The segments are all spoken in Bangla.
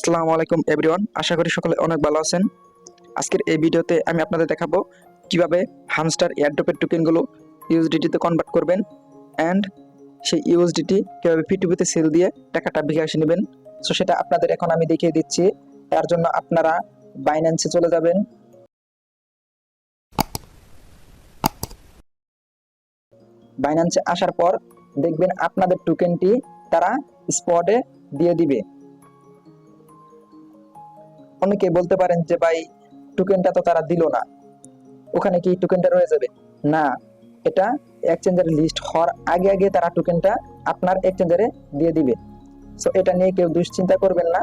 আসসালামু আলাইকুম এভরিওয়ান, আশা করি সকলে অনেক ভালো আছেন। আজকের এই ভিডিওতে আমি আপনাদের দেখাবো কিভাবে হামস্টার এয়ারড্রপের টোকেনগুলো ইউএসডিটি কনভার্ট করবেন অ্যান্ড সেই ইউএসডিটি কিভাবে P2P-তে সেল দিয়ে টাকাটা বিকাশে নেবেন। সো সেটা আপনাদের এখন আমি দেখিয়ে দিচ্ছি। তার জন্য আপনারা বাইন্যান্সে চলে যাবেন। বাইন্যান্সে আসার পর দেখবেন আপনাদের টোকেনটি তারা স্পটে দিয়ে দিবে। অনেকে বলতে পারেন যে ভাই টোকেনটা তো তারা দিল না, ওখানে কি টোকেনটা রয়ে যাবে? না, এটা এক্সচেঞ্জারে লিস্ট হওয়ার আগে আগে তারা টোকেনটা আপনার এক্সচেঞ্জারে দিয়ে দিবে। সো এটা নিয়ে কেউ দুশ্চিন্তা করবেন না।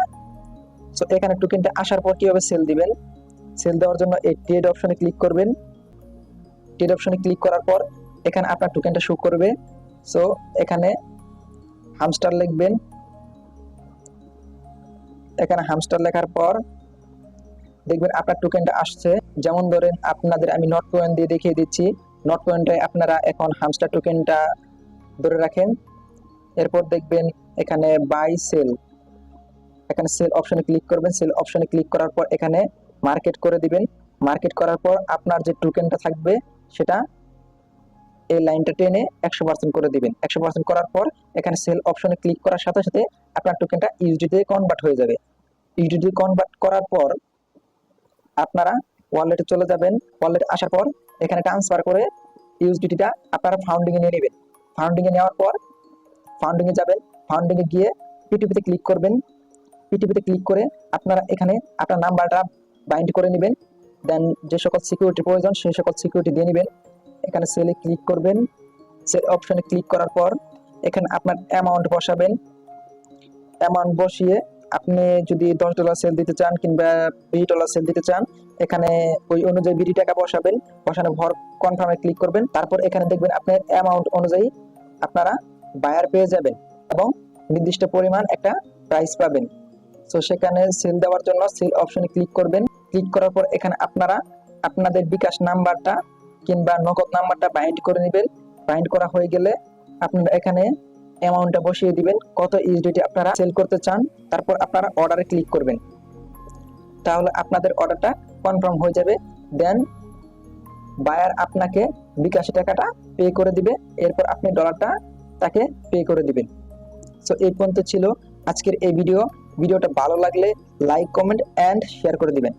সো এখানে টোকেনটা আসার পর কিভাবে সেল দিবেন, সেল দেওয়ার জন্য এই ট্রেড অপশনে ক্লিক করবেন। ট্রেড অপশনে ক্লিক করার পর এখানে আপনার টোকেনটা শো করবে। সো এখানে হামস্টার লিখবেন। এখানে হামস্টার লেখার পর দেখবেন আপনার টোকেনটা আসছে। যেমন ধরেন আপনাদের আমি নট কয়েন দিয়ে দেখিয়ে দিচ্ছি। নট কয়েনটায় আপনারা এখন হামস্টার টোকেনটা ধরে রাখেন। এরপর দেখবেন এখানে বাই সেল, এখানে সেল অপশনে ক্লিক করবেন। সেল অপশনে ক্লিক করার পর এখানে মার্কেট করে দিবেন। মার্কেট করার পর আপনার যে টোকেনটা থাকবে সেটা এই লাইনটা টেনে 100% করে দিবেন। 100% করার পর এখানে সেল অপশনে ক্লিক করার সাথে সাথে আপনার টোকেনটা ইউএসডিতে কনভার্ট হয়ে যাবে। ইউএসডিতে কনভার্ট করার পর আপনারা ওয়ালেটে চলে যাবেন। ওয়ালেটে আসার পর এখানে ট্রান্সফার করে ইউএসডিটিটা আপনারা ফাউন্ডিংয়ে নিয়ে নেবেন। ফাউন্ডিংয়ে নেওয়ার পর ফাউন্ডিংয়ে যাবেন। ফাউন্ডিংয়ে গিয়ে P2P-তে ক্লিক করবেন। P2P-তে ক্লিক করে আপনারা এখানে আপনার নাম্বারটা বাইন্ড করে নেবেন। দেন যে সকল সিকিউরিটি প্রয়োজন সেই সকল সিকিউরিটি দিয়ে নেবেন। এখানে সেলে ক্লিক করবেন। সেল অপশনে ক্লিক করার পর এখানে আপনার অ্যামাউন্ট বসাবেন। অ্যামাউন্ট বসিয়ে আপনি যদি $10 সেল দিতে চান কিংবা $20 সেল দিতে চান, এখানে ওই অনুযায়ী বিডি টাকা বসাবেন। বসানোর পর কনফার্মে ক্লিক করবেন। তারপর এখানে দেখবেন আপনার অ্যামাউন্ট অনুযায়ী আপনারা বায়ার পেয়ে যাবেন এবং নির্দিষ্ট পরিমাণ একটা প্রাইস পাবেন। সো সেখানে সেল দেওয়ার জন্য সেল অপশনে ক্লিক করবেন। ক্লিক করার পর এখানে আপনারা আপনাদের বিকাশ নাম্বারটা কিংবা নগদ নাম্বারটা বাইন্ড করে নেবেন। বাইন্ড করা হয়ে গেলে আপনারা এখানে অ্যামাউন্টটা বসিয়ে দিবেন, কত ইউএসডিটি আপনারা সেল করতে চান। তারপর আপনারা অর্ডারে ক্লিক করবেন। তাহলে আপনাদের অর্ডারটা কনফার্ম হয়ে যাবে। দেন বায়ার আপনাকে বিকাশ টাকাটা পে করে দিবে। এরপর আপনি ডলারটা তাকে পে করে দিবেন। সো এই পর্যন্ত ছিল আজকের এই ভিডিওটা ভালো লাগলে লাইক, কমেন্ট অ্যান্ড শেয়ার করে দিবেন।